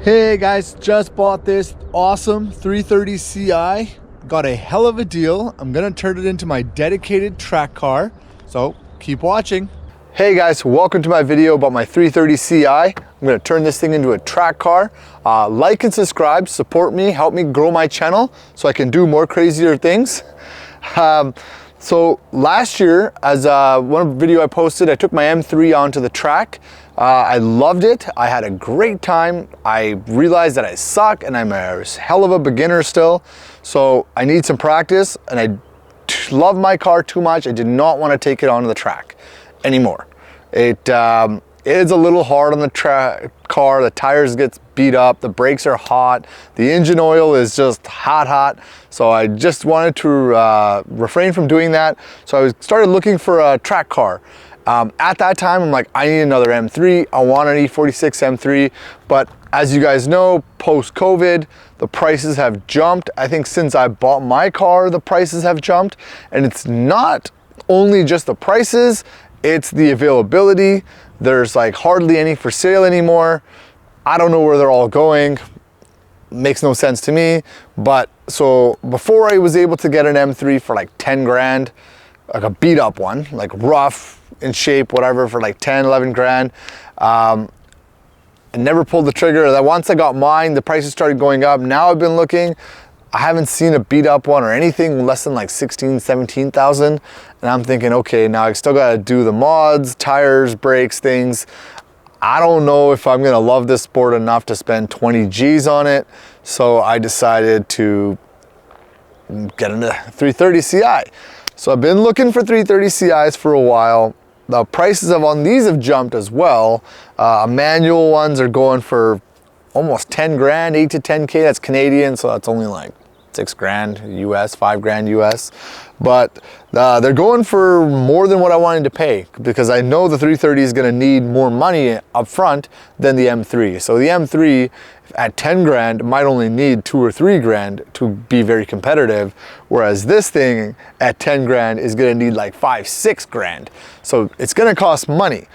Hey guys, just bought this awesome 330 Ci. Got a hell of a deal. I'm gonna turn it into my dedicated track car, so keep watching. Hey guys, welcome to my video about my 330 Ci. I'm gonna turn this thing into a track car. Like and subscribe, support me, help me grow my channel so I can do more crazier things. So last year, as one video I posted, I took my M3 onto the track. I loved it. I had a great time. I realized that I suck and I'm a hell of a beginner still. So I need some practice, and I love my car too much. I did not want to take it onto the track anymore. It is a little hard on the car. The tires gets beat up. The brakes are hot. The engine oil is just hot. So I just wanted to refrain from doing that. So I started looking for a track car. At that time, I'm like, I need another M3. I want an E46 M3. But as you guys know, post-COVID, the prices have jumped. I think since I bought my car, the prices have jumped. And it's not only just the prices, it's the availability. There's like hardly any for sale anymore. I don't know where they're all going. Makes no sense to me. But so before I was able to get an M3 for like 10 grand, like a beat up one, like rough, in shape, whatever, for like 10, 11 grand. I never pulled the trigger. That once I got mine, the prices started going up. Now I've been looking. I haven't seen a beat up one or anything less than like 16, 17,000. And I'm thinking, okay, now I still got to do the mods, tires, brakes, things. I don't know if I'm going to love this sport enough to spend 20 G's on it. So I decided to get into 330 Ci. So I've been looking for 330 Ci's for a while. The prices on these have jumped as well. Manual ones are going for almost 10 grand, 8 to 10K. That's Canadian, so that's only like 6 grand US, 5 grand US. But they're going for more than what I wanted to pay, because I know the 330 is gonna need more money up front than the M3. So the M3 at 10 grand might only need 2 or 3 grand to be very competitive, whereas this thing at 10 grand is gonna need like 5, 6 grand. So it's gonna cost money.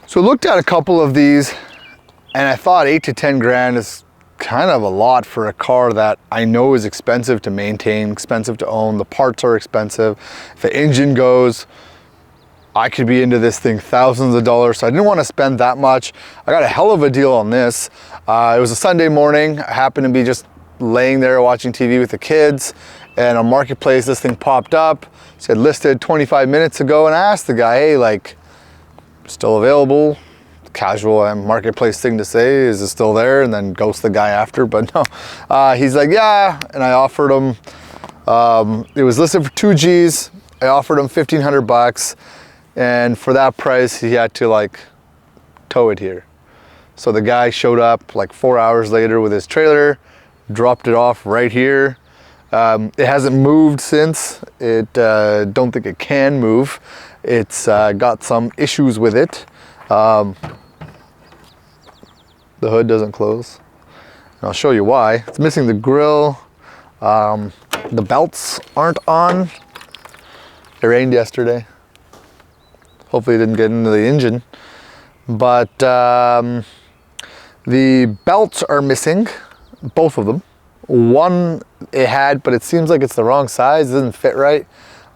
So I looked at a couple of these and I thought 8 to 10 grand is kind of a lot for a car that I know is expensive to maintain, expensive to own. The parts are expensive. If the engine goes, I could be into this thing thousands of dollars. So I didn't want to spend that much. I got a hell of a deal on this. It was a Sunday morning. I happened to be just laying there watching TV with the kids, and on Marketplace this thing popped up. It said listed 25 minutes ago, and I asked the guy, hey, like, still available? Casual Marketplace thing to say, is it still there? And then ghost the guy after, but no. He's like, yeah, and I offered him, it was listed for 2 G's. I offered him 1,500 bucks, and for that price, he had to like tow it here. So the guy showed up like 4 hours later with his trailer, dropped it off right here. It hasn't moved since. Don't think it can move. It's got some issues with it. The hood doesn't close. And I'll show you why. It's missing the grille. The belts aren't on. It rained yesterday. Hopefully it didn't get into the engine. But the belts are missing, both of them. One it had, but it seems like it's the wrong size. It doesn't fit right.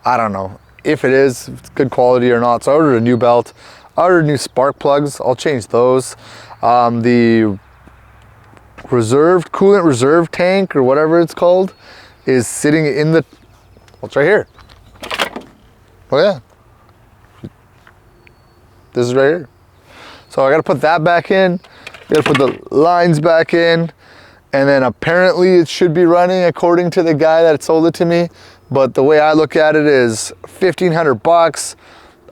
I don't know if it is, if it's good quality or not. So I ordered a new belt. I ordered new spark plugs. I'll change those. The coolant reserve tank, or whatever it's called, is sitting in the, well, it's right here. Oh yeah. This is right here. So I gotta put that back in. I gotta put the lines back in. And then apparently it should be running according to the guy that sold it to me. But the way I look at it is 1,500 bucks.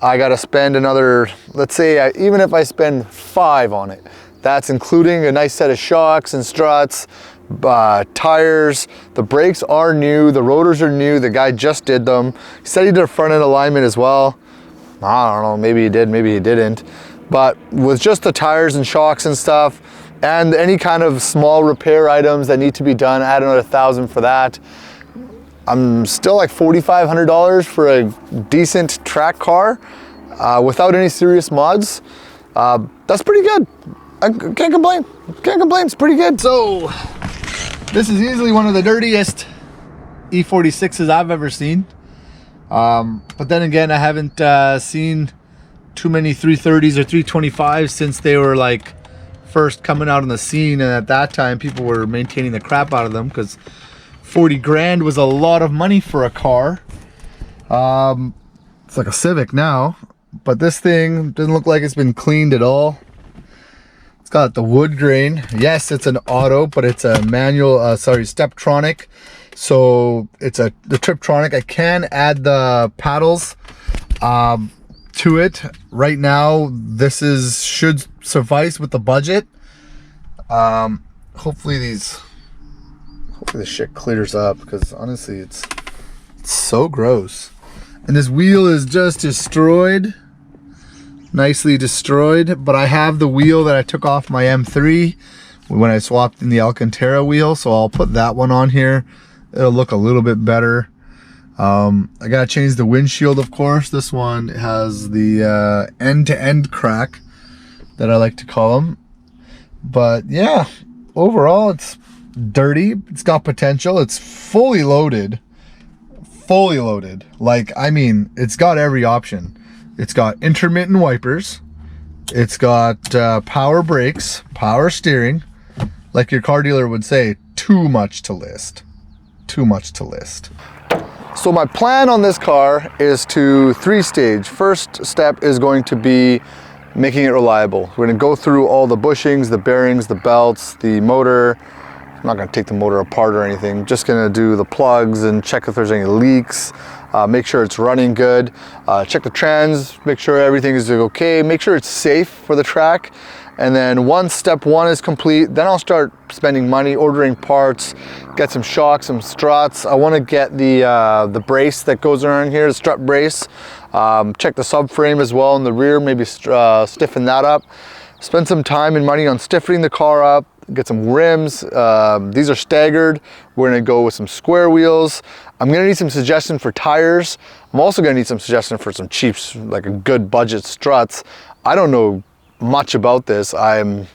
I gotta spend another, let's say, even if I spend 5 on it, that's including a nice set of shocks and struts, tires. The brakes are new, the rotors are new, the guy just did them. He said he did a front end alignment as well. I don't know, maybe he did, maybe he didn't. But with just the tires and shocks and stuff, and any kind of small repair items that need to be done, add another 1,000 for that. I'm still like $4,500 for a decent track car without any serious mods. That's pretty good. I can't complain. Can't complain. It's pretty good. So this is easily one of the dirtiest E46s I've ever seen. But then again, I haven't seen too many 330s or 325s since they were like first coming out on the scene, and at that time people were maintaining the crap out of them because 40 grand was a lot of money for a car. It's like a Civic now, but this thing doesn't look like it's been cleaned at all. It's got the wood grain. Yes, it's an auto, but it's a manual, Steptronic. So it's the Triptronic. I can add the paddles to it. Right now, this should suffice with the budget. Hopefully this shit clears up, because honestly, it's so gross. And this wheel is just destroyed. Nicely destroyed. But I have the wheel that I took off my M3 when I swapped in the Alcantara wheel, so I'll put that one on here. It'll look a little bit better. I gotta change the windshield, of course. This one has the end-to-end crack that I like to call them. But yeah, overall it's dirty. It's got potential. It's fully loaded. Fully loaded. Like, I mean, it's got every option. It's got intermittent wipers. It's got power brakes, power steering. Like your car dealer would say, too much to list. Too much to list. So my plan on this car is to 3-stage. First step is going to be making it reliable. We're going to go through all the bushings, the bearings, the belts, the motor. I'm not going to take the motor apart or anything. Just going to do the plugs and check if there's any leaks. Make sure it's running good. Check the trans, make sure everything is okay. Make sure it's safe for the track. And then once step 1 is complete, then I'll start spending money, ordering parts, get some shocks, some struts. I want to get the brace that goes around here, the strut brace. Check the subframe as well in the rear, maybe stiffen that up. Spend some time and money on stiffening the car up, get some rims. These are staggered. We're gonna go with some square wheels. I'm gonna need some suggestion for tires. I'm also gonna need some suggestion for some cheap, like a good budget struts. I don't know much about this. I'm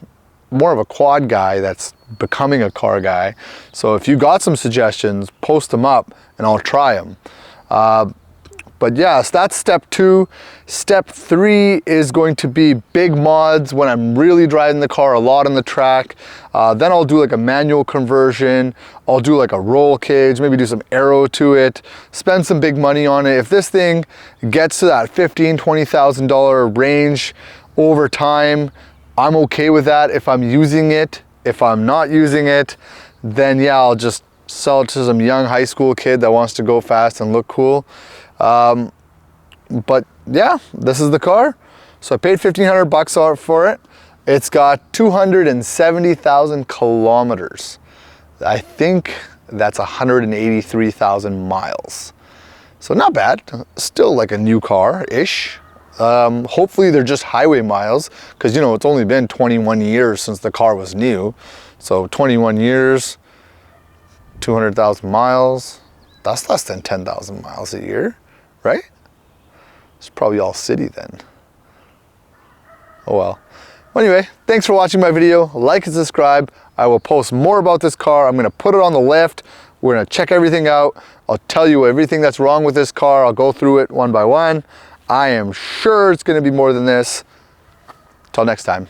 more of a quad guy that's becoming a car guy. So if you got some suggestions, post them up and I'll try them. But yes, that's step 2. Step 3 is going to be big mods when I'm really driving the car a lot on the track. Then I'll do like a manual conversion. I'll do like a roll cage, maybe do some aero to it, spend some big money on it. If this thing gets to that $15,000, $20,000 range over time, I'm okay with that if I'm using it. If I'm not using it, then yeah, I'll just sell it to some young high school kid that wants to go fast and look cool. But yeah, this is the car. So I paid $1,500 for it. It's got 270,000 kilometers. I think that's 183,000 miles. So not bad. Still like a new car-ish. Hopefully they're just highway miles, because you know it's only been 21 years since the car was new. So 21 years, 200,000 miles. That's less than 10,000 miles a year, right? It's probably all city then. Oh well. Anyway, thanks for watching my video. Like and subscribe. I will post more about this car. I'm gonna put it on the lift. We're gonna check everything out. I'll tell you everything that's wrong with this car. I'll go through it one by one. I am sure it's gonna be more than this. Till next time.